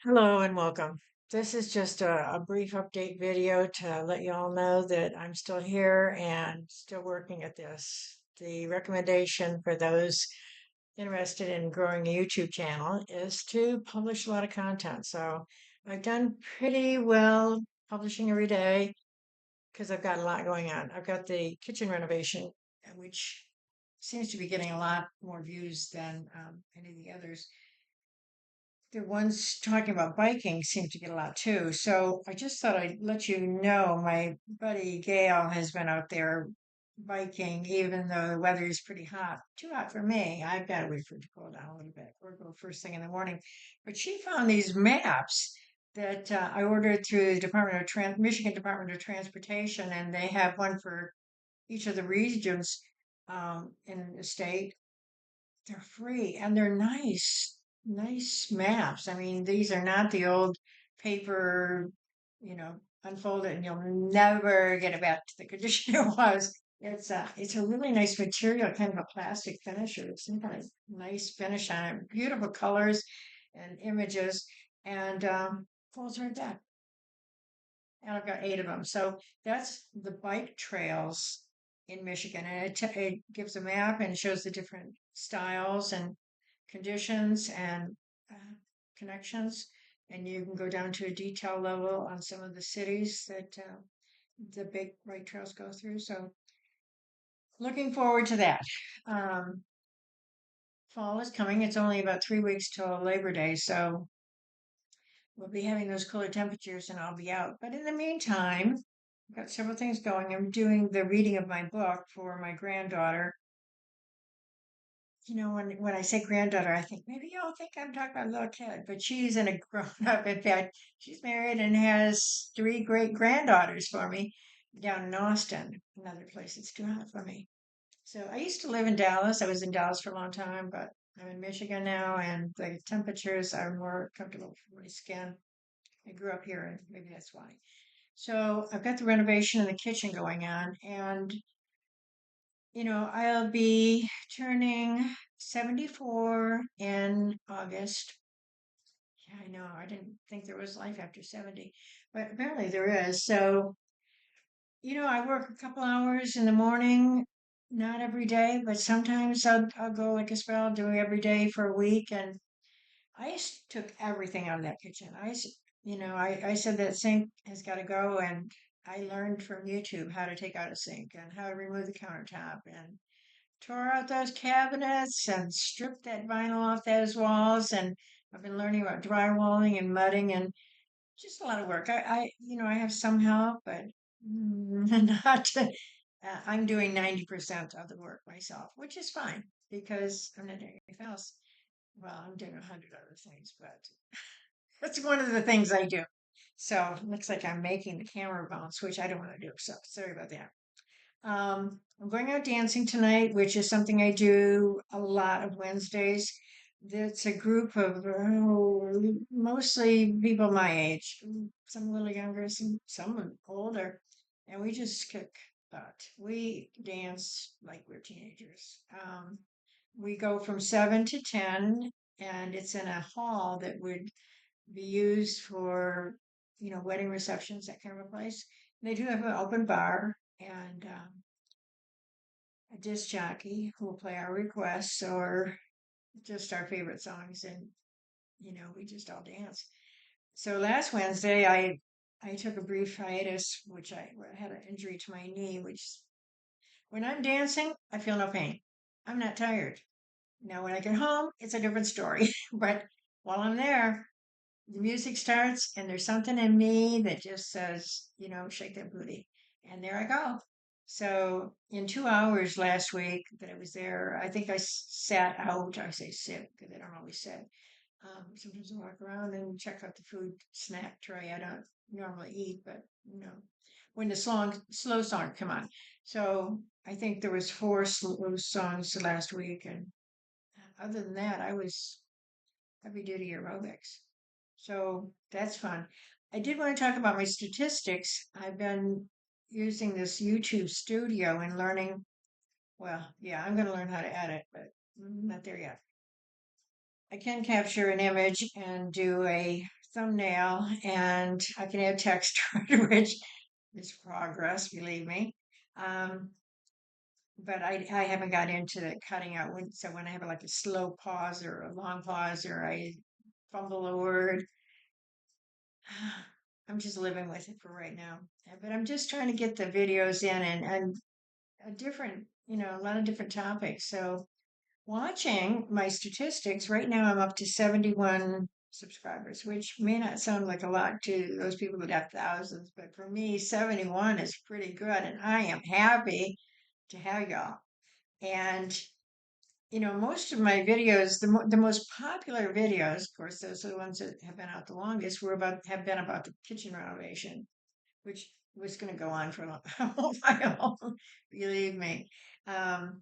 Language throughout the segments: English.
Hello and welcome. This is just a brief update video to let you all know that I'm still here and still working at this. The recommendation for those interested in growing a YouTube channel is to publish a lot of content. So I've done pretty well publishing every day because I've got a lot going on. I've got the kitchen renovation, which seems to be getting a lot more views than any of the others. The ones talking about biking seem to get a lot too. So I just thought I'd let you know my buddy Gail has been out there biking, even though the weather is pretty hot. Too hot for me. I've got to wait for it to cool down a little bit or go first thing in the morning. But she found these maps that I ordered through the Michigan Department of Transportation, and they have one for each of the regions in the state. They're free and they're nice maps. I mean, these are not the old paper, you know, unfold it and you'll never get it back to the condition it was. It's a really nice material, kind of a plastic finish, or some kind of nice finish on it. Beautiful colors and images, and folds right back. And I've got 8 of them. So that's the bike trails in Michigan, and it gives a map and shows the different styles and conditions and uh, connections. And you can go down to a detail level on some of the cities that the big bike trails go through. So looking forward to that. Um, Fall is coming. It's only about 3 weeks till Labor Day, so we'll be having those cooler temperatures and I'll be out. But in the meantime, I've got several things going. I'm doing the reading of my book for my granddaughter. When I say granddaughter, I think maybe y'all think I'm talking about a little kid, but she's in a grown up. In fact, she's married and has 3 great granddaughters for me down in Austin, another place that's too hot for me. So I used to live in Dallas. I was in Dallas for a long time, but I'm in Michigan now, and the temperatures are more comfortable for my skin. I grew up here, and maybe that's why. So I've got the renovation in the kitchen going on, and I'll be turning 74 in August. Yeah, I know. I didn't think there was life after 70, but apparently there is. So, I work a couple hours in the morning, not every day, but sometimes I'll go like a spell, doing every day for a week. And took everything out of that kitchen. I said that sink has got to go, and I learned from YouTube how to take out a sink and how to remove the countertop and tore out those cabinets and stripped that vinyl off those walls. And I've been learning about drywalling and mudding and just a lot of work. I have some help, but not. I'm doing 90% of the work myself, which is fine because I'm not doing anything else. Well, I'm doing 100 other things, but that's one of the things I do. So it looks like I'm making the camera bounce, which I don't want to do. So sorry about that. I'm going out dancing tonight, which is something I do a lot of Wednesdays. It's a group of mostly people my age, some a little younger, some older, and we just kick butt. We dance like we're teenagers. We go from 7 to 10, and it's in a hall that would be used for, wedding receptions, that kind of a place. They do have an open bar and a disc jockey who will play our requests or just our favorite songs, and we just all dance. So last Wednesday, I took a brief hiatus, which I had an injury to my knee, which when I'm dancing, I feel no pain. I'm not tired. Now, when I get home, it's a different story. But while I'm there, the music starts, and there's something in me that just says, shake that booty. And there I go. So, in 2 hours last week that I was there, I think I sat out. I say sit because I don't always sit. Sometimes I walk around and check out the food snack tray. I don't normally eat, but when the slow song come on. So I think there was 4 slow songs last week, and other than that, I was heavy duty aerobics. So that's fun. I did want to talk about my statistics. I've been using this YouTube studio and learning. Well, yeah, I'm going to learn how to edit, but not there yet. I can capture an image and do a thumbnail and I can add text to it, which is progress, believe me. Um, but I haven't got into the cutting out when, so when I have like a slow pause or a long pause or I fumble a word, I'm just living with it for right now. But I'm just trying to get the videos in and a different, a lot of different topics. So watching my statistics, right now I'm up to 71 subscribers, which may not sound like a lot to those people that have thousands, but for me, 71 is pretty good. And I am happy to have y'all. And most of my videos, the most popular videos, of course, those are the ones that have been out the longest, have been about the kitchen renovation, which was going to go on for a while, believe me. Um,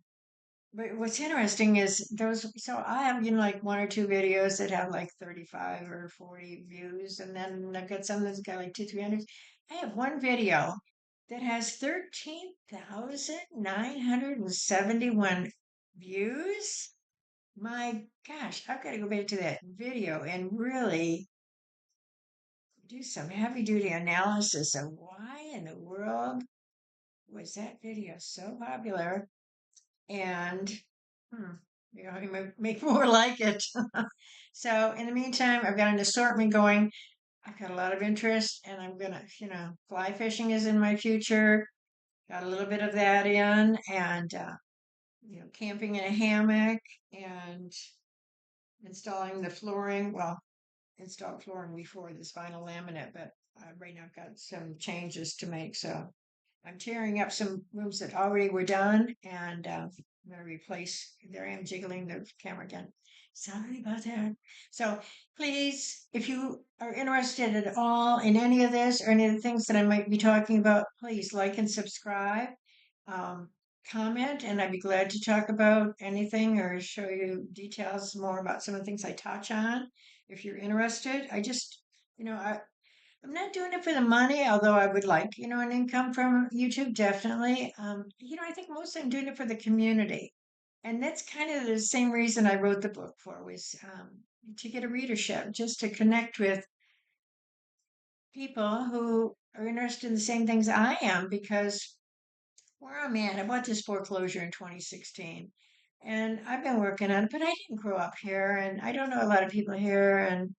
but what's interesting is those, so I have, like one or two videos that have like 35 or 40 views, and then I've got some that's got like 300. I have one video that has 13,971 views. My gosh, I've got to go back to that video and really do some heavy duty analysis of why in the world was that video so popular and hmm, make more like it. So in the meantime, I've got an assortment going. I've got a lot of interest and I'm gonna, fly fishing is in my future. Got a little bit of that in and camping in a hammock and installing the flooring. Well, installed flooring before this vinyl laminate, but right now I've got some changes to make. So I'm tearing up some rooms that already were done, and I'm going to replace. There I am jiggling the camera again. Sorry about that. So please, if you are interested at all in any of this or any of the things that I might be talking about, please like and subscribe. Um, Comment, and I'd be glad to talk about anything or show you details more about some of the things I touch on. If you're interested, I'm not doing it for the money, although I would like, an income from YouTube, definitely. I think mostly I'm doing it for the community. And that's kind of the same reason I wrote the book for was to get a readership, just to connect with people who are interested in the same things I am, because where I'm at, I bought this foreclosure in 2016. And I've been working on it, but I didn't grow up here, and I don't know a lot of people here, and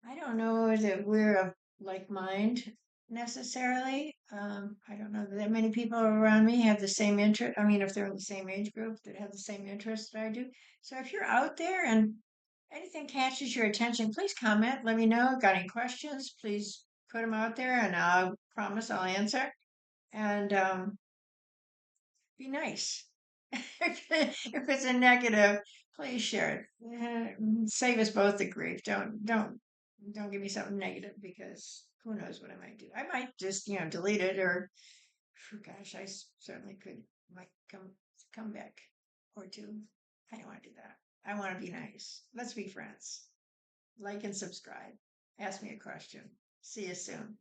I don't know that we're of like mind necessarily. I don't know that many people around me have the same interest. I mean, if they're in the same age group that have the same interests that I do. So if you're out there and anything catches your attention, please comment. Let me know. Got any questions? Please put them out there, and I'll promise I'll answer. And be nice. If it's a negative, please share it. Save us both the grief. Don't give me something negative because who knows what I might do. I might just delete it or gosh, certainly might come back or two. I don't want to do that. I want to be nice. Let's be friends. Like and subscribe. Ask me a question. See you soon.